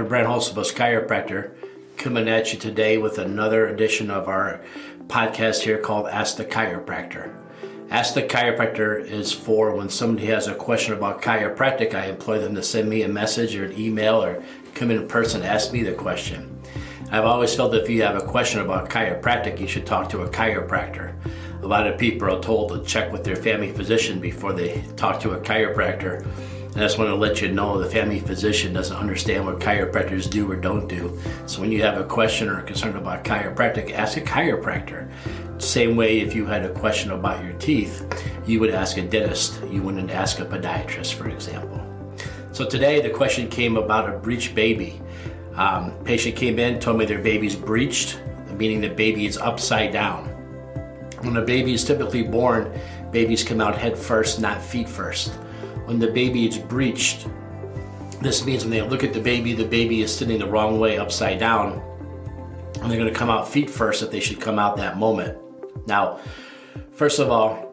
Dr. Brent Hulsebus, Chiropractor, coming at you today with another edition of our podcast here called Ask the Chiropractor. Ask the Chiropractor is for when somebody has a question about chiropractic, I employ them to send me a message or an email or come in person and ask me the question. I've always felt that if you have a question about chiropractic, you should talk to a chiropractor. A lot of people are told to check with their family physician before they talk to a chiropractor. And I just want to let you know the family physician doesn't understand what chiropractors do or don't do. So when you have a question or a concern about chiropractic, ask a chiropractor. Same way if you had a question about your teeth, you would ask a dentist. You wouldn't ask a podiatrist, for example. So today the question came about a breeched baby. Patient came in, told me their baby's breeched, meaning the baby is upside down. When a baby is typically born, babies come out head first, not feet first. When the baby is breeched, this means when they look at the baby is sitting the wrong way, upside down, and they're going to come out feet first if they should come out that moment. Now, first of all,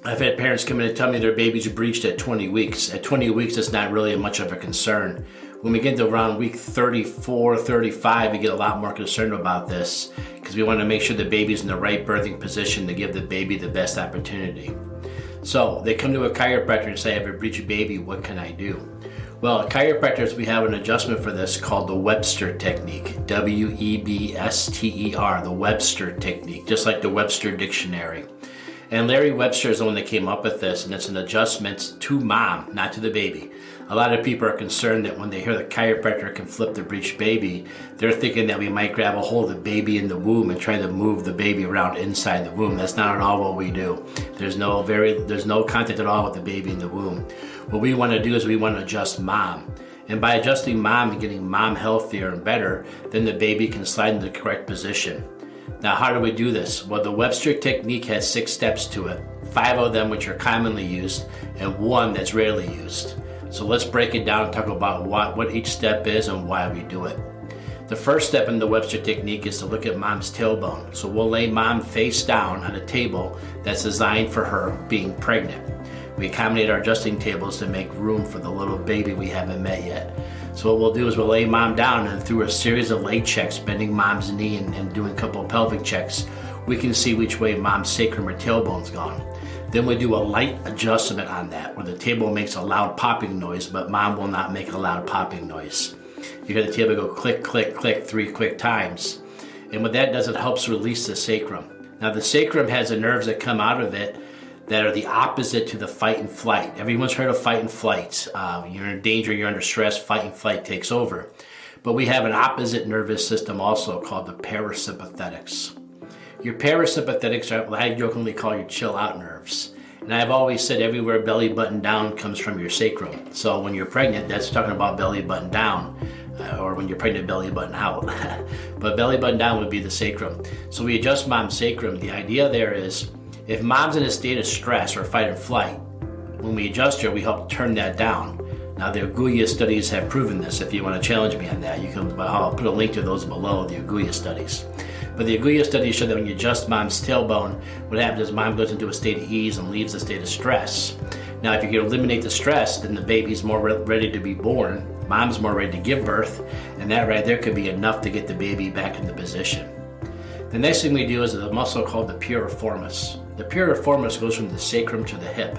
I've had parents come in and tell me their babies are breeched at 20 weeks. At 20 weeks, it's not really much of a concern. When we get to around week 34, 35, we get a lot more concerned about this because we want to make sure the baby's in the right birthing position to give the baby the best opportunity. So they come to a chiropractor and say, I have a breeched baby, what can I do? Well, chiropractors, we have an adjustment for this called the Webster technique, W-E-B-S-T-E-R, the Webster technique, just like the Webster dictionary. And Larry Webster is the one that came up with this, and it's an adjustment to mom, not to the baby. A lot of people are concerned that when they hear the chiropractor can flip the breeched baby, they're thinking that we might grab a hold of the baby in the womb and try to move the baby around inside the womb. That's not at all what we do. There's no contact at all with the baby in the womb. What we want to do is we want to adjust mom. And by adjusting mom and getting mom healthier and better, then the baby can slide into the correct position. Now, how do we do this? Well, the Webster technique has 6 steps to it, 5 of them which are commonly used and 1 that's rarely used. So let's break it down and talk about what each step is and why we do it. The first step in the Webster technique is to look at mom's tailbone. So we'll lay mom face down on a table that's designed for her being pregnant. We accommodate our adjusting tables to make room for the little baby we haven't met yet. So what we'll do is we'll lay mom down, and through a series of leg checks, bending mom's knee and doing a couple of pelvic checks, we can see which way mom's sacrum or tailbone's gone. Then we do a light adjustment on that, where the table makes a loud popping noise, but mom will not make a loud popping noise. You hear the table go click, click, click 3 quick times. And what that does, it helps release the sacrum. Now the sacrum has the nerves that come out of it that are the opposite to the fight and flight. Everyone's heard of fight and flight. You're in danger, you're under stress, fight and flight takes over. But we have an opposite nervous system also called the parasympathetics. Your parasympathetics are what I jokingly call your chill out nerves. And I've always said everywhere belly button down comes from your sacrum. So when you're pregnant, that's talking about belly button down. Or when you're pregnant, belly button out. But belly button down would be the sacrum. So we adjust mom's sacrum. The idea there is, if mom's in a state of stress or fight or flight, when we adjust her, we help turn that down. Now, the Agulla studies have proven this. If you want to challenge me on that, you can. I'll put a link to those below, the Agulla studies. But the Agulla studies show that when you adjust mom's tailbone, what happens is mom goes into a state of ease and leaves a state of stress. Now, if you can eliminate the stress, then the baby's more ready to be born. Mom's more ready to give birth, and that right there could be enough to get the baby back into position. The next thing we do is a muscle called the piriformis. The piriformis goes from the sacrum to the hip.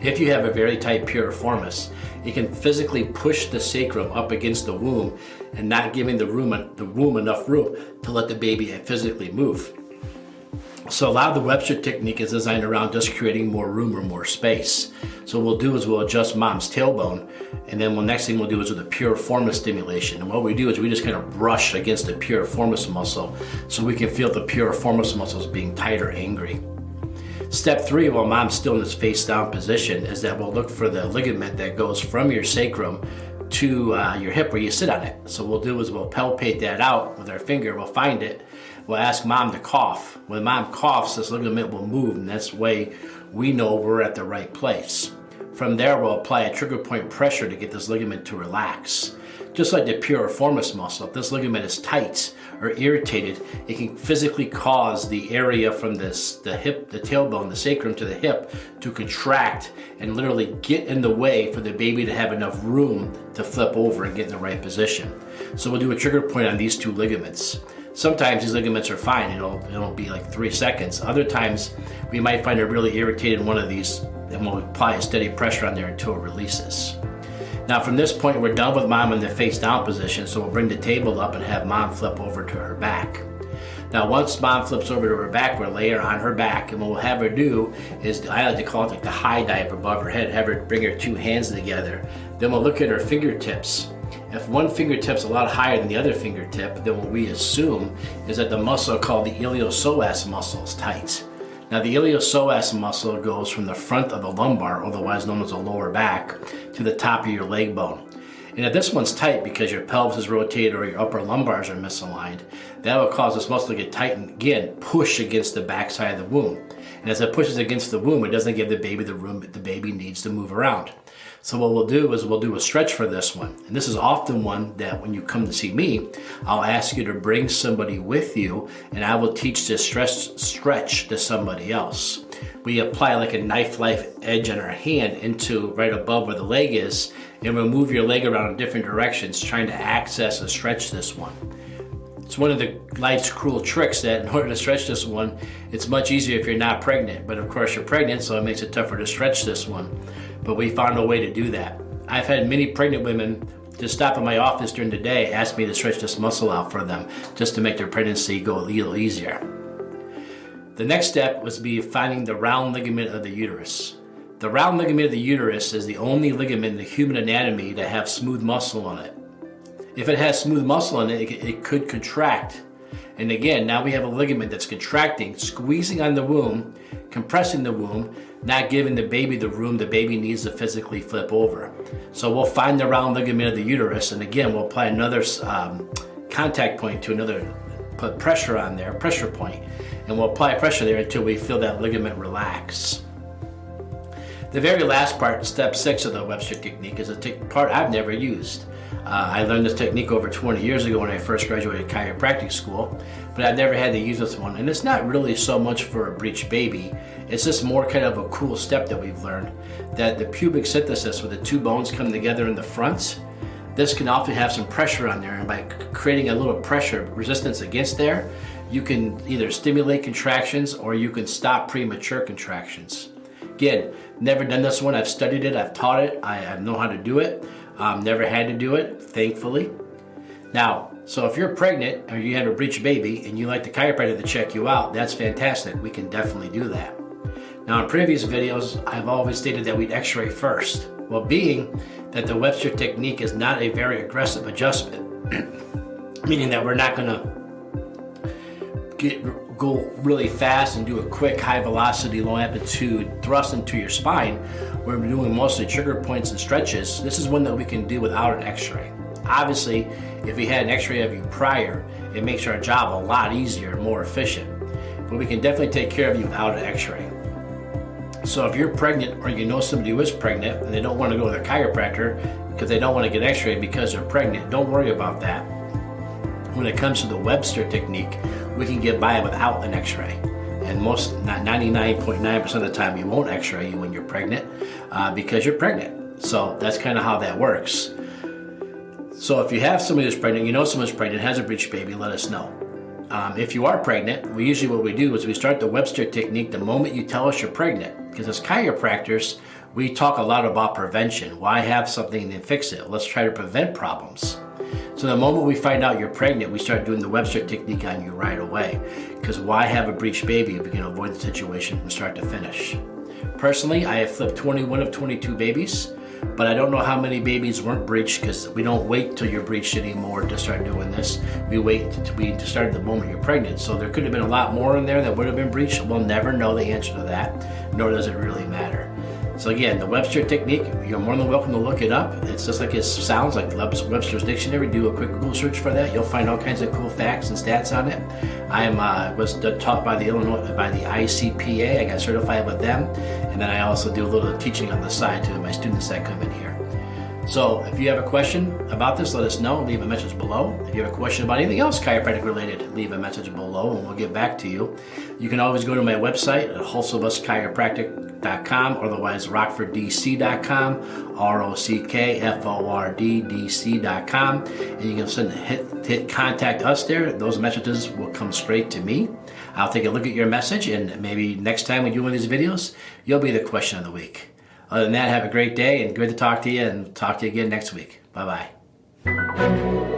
If you have a very tight piriformis, it can physically push the sacrum up against the womb and not giving the womb enough room to let the baby physically move. So a lot of the Webster technique is designed around just creating more room or more space. So what we'll do is we'll adjust mom's tailbone, and then the next thing we'll do is with a piriformis stimulation. And what we do is we just kind of brush against the piriformis muscle so we can feel the piriformis muscles being tight or angry. Step 3, while mom's still in this face down position, is that we'll look for the ligament that goes from your sacrum to your hip where you sit on it. So what we'll do is we'll palpate that out with our finger, we'll find it, we'll ask mom to cough. When mom coughs, this ligament will move, and that's the way we know we're at the right place. From there, we'll apply a trigger point pressure to get this ligament to relax. Just like the piriformis muscle, if this ligament is tight or irritated, it can physically cause the area from the hip, the tailbone, the sacrum to the hip to contract and literally get in the way for the baby to have enough room to flip over and get in the right position. So we'll do a trigger point on these two ligaments. Sometimes these ligaments are fine, it'll be like 3 seconds. Other times we might find it really irritated in one of these, and we'll apply a steady pressure on there until it releases. Now from this point, we're done with mom in the face down position, so we'll bring the table up and have mom flip over to her back. Now once mom flips over to her back, we'll lay her on her back, and what we'll have her do is, I like to call it like the high dive above her head, have her bring her two hands together. Then we'll look at her fingertips. If one fingertip's a lot higher than the other fingertip, then what we assume is that the muscle called the iliopsoas muscle is tight. Now the iliopsoas muscle goes from the front of the lumbar, otherwise known as the lower back, to the top of your leg bone. And if this one's tight because your pelvis is rotated or your upper lumbars are misaligned, that will cause this muscle to get tight and again push against the backside of the womb. And as it pushes against the womb, it doesn't give the baby the room that the baby needs to move around. So what we'll do is we'll do a stretch for this one. And this is often one that when you come to see me, I'll ask you to bring somebody with you and I will teach this stretch to somebody else. We apply like a knife-like edge on our hand into right above where the leg is, and we'll move your leg around in different directions trying to access and stretch this one. It's one of the life's cruel tricks that in order to stretch this one, it's much easier if you're not pregnant. But of course you're pregnant, so it makes it tougher to stretch this one. But we found a way to do that. I've had many pregnant women just stop in my office during the day, ask me to stretch this muscle out for them, just to make their pregnancy go a little easier. The next step was finding the round ligament of the uterus. The round ligament of the uterus is the only ligament in the human anatomy to have smooth muscle on it. If it has smooth muscle in it, it could contract. And again, now we have a ligament that's contracting, squeezing on the womb, compressing the womb, not giving the baby the room the baby needs to physically flip over. So we'll find the round ligament of the uterus, and again, we'll apply another contact point to another, put pressure on there, pressure point, and we'll apply pressure there until we feel that ligament relax. The very last part, step 6 of the Webster technique, is a part I've never used. I learned this technique over 20 years ago when I first graduated chiropractic school, but I've never had to use this one. And it's not really so much for a breech baby, it's just more kind of a cool step that we've learned, that the pubic symphysis, where the two bones come together in the front, this can often have some pressure on there, and by creating a little pressure resistance against there, you can either stimulate contractions or you can stop premature contractions. Again, never done this one. I've studied it, I've taught it, I know how to do it. Never had to do it, thankfully. Now, so if you're pregnant or you have a breech baby and you like the chiropractor to check you out, that's fantastic. We can definitely do that. Now, in previous videos, I've always stated that we'd x-ray first. Well, being that the Webster technique is not a very aggressive adjustment, meaning that we're not gonna go really fast and do a quick high velocity, low amplitude thrust into your spine. We're doing mostly trigger points and stretches. This is one that we can do without an x-ray. Obviously, if we had an x-ray of you prior, it makes our job a lot easier and more efficient. But we can definitely take care of you without an x-ray. So if you're pregnant or you know somebody who is pregnant and they don't want to go to their chiropractor because they don't want to get x-rayed because they're pregnant, don't worry about that. When it comes to the Webster technique, we can get by without an x-ray. And most, not 99.9% of the time, you won't x-ray you when you're pregnant because you're pregnant. So that's kind of how that works. So if you have somebody who's pregnant, you know someone's pregnant, has a breech baby, let us know. If you are pregnant, what we do is we start the Webster technique the moment you tell us you're pregnant. Because as chiropractors, we talk a lot about prevention. Why have something and then fix it? Let's try to prevent problems. So the moment we find out you're pregnant, we start doing the Webster technique on you right away. Because why have a breech baby if we can avoid the situation from start to finish? Personally, I have flipped 21 of 22 babies, but I don't know how many babies weren't breeched because we don't wait till you're breeched anymore to start doing this. We wait to start the moment you're pregnant. So there could have been a lot more in there that would have been breeched. We'll never know the answer to that, nor does it really matter. So again, the Webster technique, you're more than welcome to look it up. It's just like it sounds, like Webster's Dictionary. Do a quick Google search for that. You'll find all kinds of cool facts and stats on it. I was taught by the ICPA. I got certified with them. And then I also do a little teaching on the side to my students that come in here. So if you have a question about this, let us know. Leave a message below. If you have a question about anything else chiropractic related, leave a message below and we'll get back to you. You can always go to my website at hulsebuschiropractic.com or otherwise rockforddc.com, ROCKFORDDC.com. And you can hit contact us there. Those messages will come straight to me. I'll take a look at your message, and maybe next time we do one of these videos, you'll be the question of the week. Other than that, have a great day and good to talk to you, and talk to you again next week. Bye-bye.